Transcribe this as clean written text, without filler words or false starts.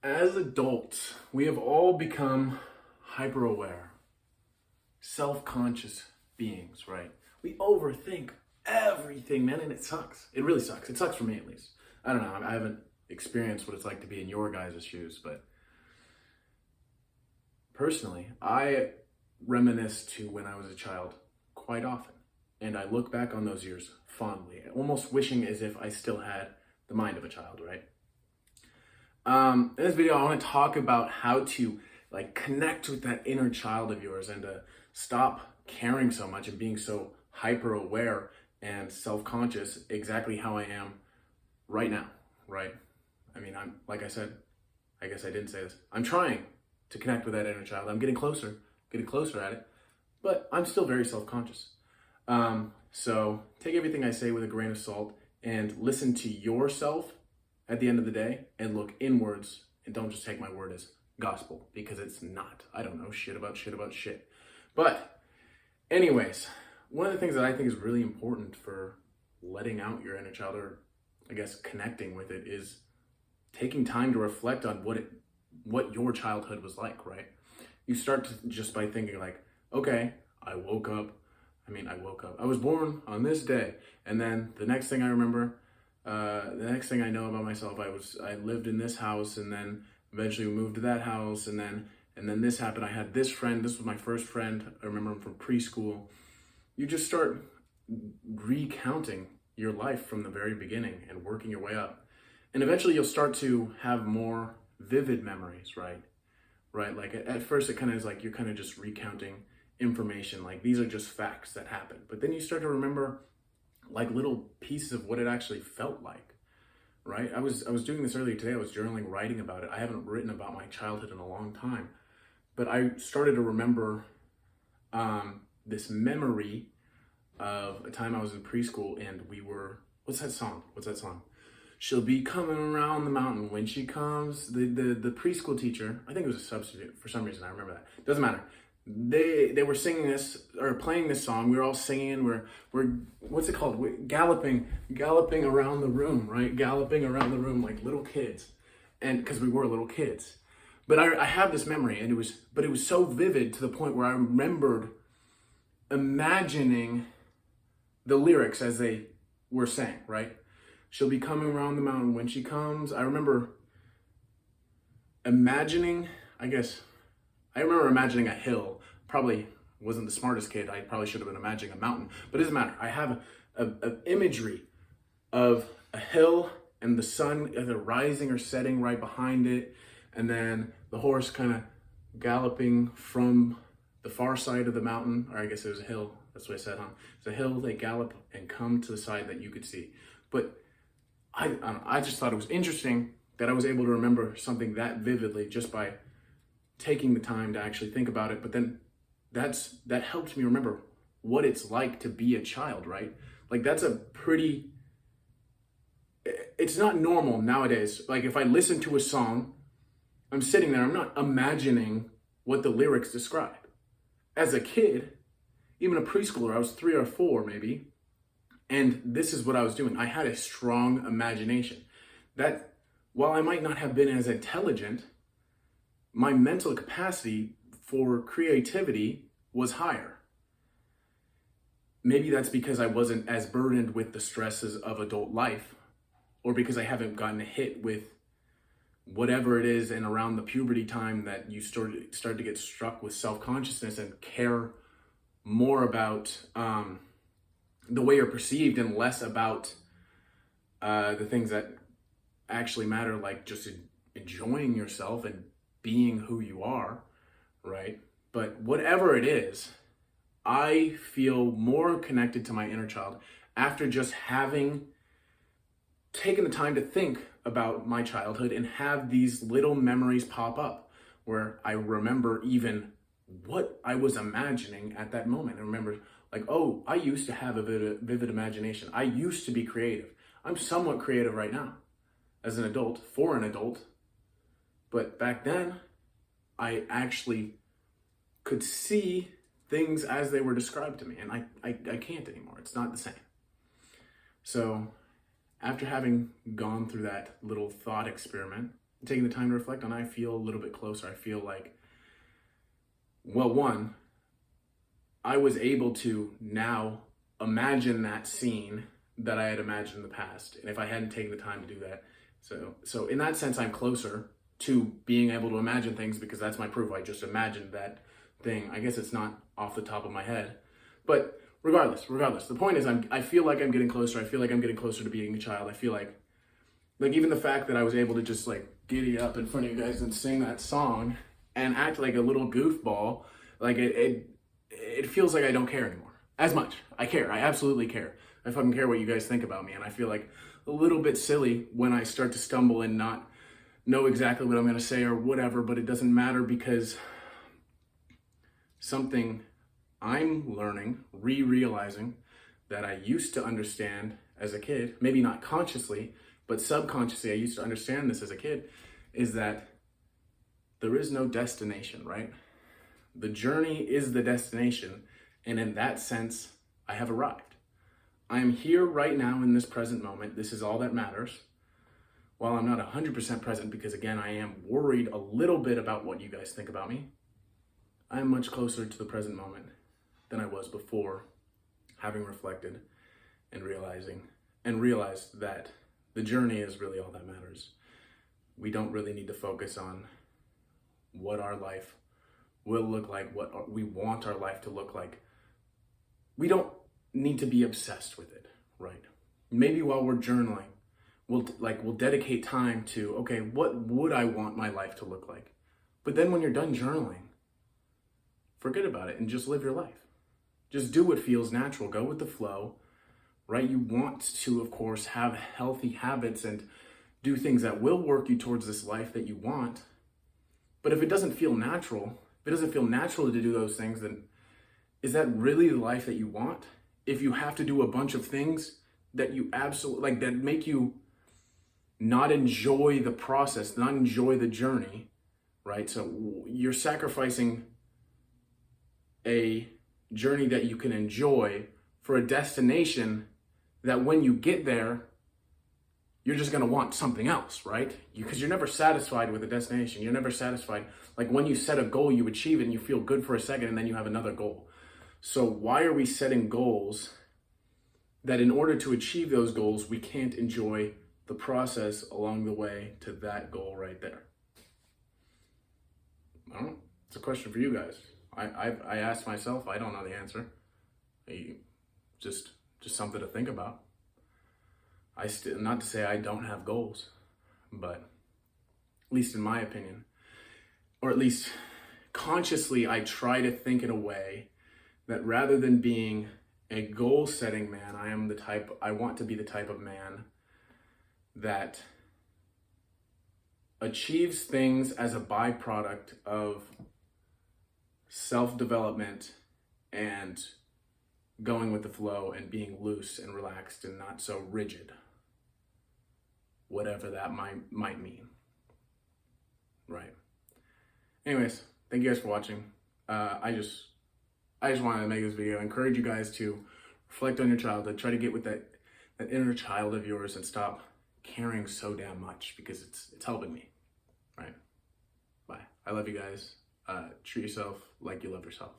As adults, we have all become hyper aware, self conscious beings, right? We overthink everything, man, and it sucks. It really sucks. It sucks for me, at least. I don't know. I haven't experienced what it's like to be in your guys' shoes, but personally, I reminisce to when I was a child quite often. And I look back on those years fondly, almost wishing as if I still had the mind of a child, right? In this video, I want to talk about how to connect with that inner child of yours and to stop caring so much and being so hyper aware and self-conscious exactly how I am right now, right? I mean, like I said, I guess I didn't say this. I'm trying to connect with that inner child. I'm getting closer at it, but I'm still very self-conscious. So take everything I say with a grain of salt and listen to yourself at the end of the day and look inwards, and don't just take my word as gospel, because it's not. I don't know shit about shit. But anyways, one of the things that I think is really important for letting out your inner child, or I guess connecting with it, is taking time to reflect on what your childhood was like, right? You start to just by thinking like, okay, I woke up. I was born on this day, and then the next thing I remember, the next thing I know about myself, I lived in this house, and then eventually we moved to that house, and then this happened. I had this friend. This was my first friend. I remember him from preschool. You just start recounting your life from the very beginning and working your way up, and eventually you'll start to have more vivid memories, right? Like at first, it kind of is like you're kind of just recounting information, like these are just facts that happened, but then you start to remember like little pieces of what it actually felt like, right? I was doing this earlier today. I was journaling, writing about it. I haven't written about my childhood in a long time, but I started to remember this memory of a time I was in preschool, and we were, what's that song? She'll be coming around the mountain when she comes. The preschool teacher, I think it was a substitute for some reason, I remember that. Doesn't matter. They were singing this, or playing this song. We were all singing. We're what's it called? We're galloping around the room, right? Galloping around the room like little kids, and because we were little kids. But I have this memory, and it was so vivid to the point where I remembered imagining the lyrics as they were sang, right? She'll be coming around the mountain when she comes. I remember imagining, I remember imagining a hill. Probably wasn't the smartest kid. I probably should have been imagining a mountain, but it doesn't matter. I have an imagery of a hill and the sun either rising or setting right behind it, and then the horse kind of galloping from the far side of the mountain, or I guess it was a hill. That's what I said, huh? It's a hill. They gallop and come to the side that you could see. But I just thought it was interesting that I was able to remember something that vividly just by taking the time to actually think about it. But then that helped me remember what it's like to be a child, right? Like it's not normal nowadays. Like if I listen to a song, I'm sitting there, I'm not imagining what the lyrics describe. As a kid, even a preschooler, I was 3 or 4 maybe, and this is what I was doing. I had a strong imagination that while I might not have been as intelligent, my mental capacity for creativity was higher. Maybe that's because I wasn't as burdened with the stresses of adult life, or because I haven't gotten hit with whatever it is and around the puberty time that you start to get struck with self-consciousness and care more about the way you're perceived and less about the things that actually matter, like just enjoying yourself and being who you are, right? But whatever it is, I feel more connected to my inner child after just having taken the time to think about my childhood and have these little memories pop up where I remember even what I was imagining at that moment. I remember like, oh, I used to have a vivid imagination. I used to be creative. I'm somewhat creative right now as an adult, for an adult. But back then, I actually could see things as they were described to me, and I can't anymore. It's not the same. So after having gone through that little thought experiment, taking the time to reflect on, I feel a little bit closer. I feel like, well, one, I was able to now imagine that scene that I had imagined in the past. And if I hadn't taken the time to do that, so in that sense, I'm closer to being able to imagine things because that's my proof. I just imagined that thing. I guess it's not off the top of my head, but regardless, the point is I feel like I'm getting closer. I feel like I'm getting closer to being a child. I feel like even the fact that I was able to just like giddy up in front of you guys and sing that song and act like a little goofball, like it feels like I don't care anymore as much. I care. I absolutely care. I fucking care what you guys think about me. And I feel like a little bit silly when I start to stumble and not know exactly what I'm going to say or whatever, but it doesn't matter because something I'm learning, realizing that I used to understand as a kid, maybe not consciously, but subconsciously I used to understand this as a kid, is that there is no destination, right? The journey is the destination, and in that sense, I have arrived. I am here right now in this present moment. This is all that matters. While I'm not 100% present, because again, I am worried a little bit about what you guys think about me, I am much closer to the present moment than I was before, having reflected and realized that the journey is really all that matters. We don't really need to focus on what our life will look like, what we want our life to look like. We don't need to be obsessed with it, right? Maybe while we're journaling, we'll dedicate time to, okay, what would I want my life to look like? But then when you're done journaling, forget about it and just live your life. Just do what feels natural. Go with the flow, right? You want to, of course, have healthy habits and do things that will work you towards this life that you want. But if it doesn't feel natural, if it doesn't feel natural to do those things, then is that really the life that you want? If you have to do a bunch of things that you absolutely, that make you not enjoy the process, not enjoy the journey, right? So you're sacrificing a journey that you can enjoy for a destination that when you get there, you're just going to want something else, right? Because you're never satisfied with a destination. You're never satisfied. Like when you set a goal, you achieve it and you feel good for a second and then you have another goal. So why are we setting goals that in order to achieve those goals, we can't enjoy the process along the way to that goal right there? I don't know. It's a question for you guys. I asked myself, I don't know the answer. Just something to think about. Not to say I don't have goals, but at least in my opinion, or at least consciously, I try to think in a way that rather than being a goal-setting man, I want to be the type of man that achieves things as a byproduct of self-development and going with the flow and being loose and relaxed and not so rigid, whatever that might mean, right? Anyways, thank you guys for watching. I just wanted to make this video, encourage you guys to reflect on your childhood, try to get with that inner child of yours and stop caring so damn much, because it's helping me, right? Bye. I love you guys. Treat yourself like you love yourself.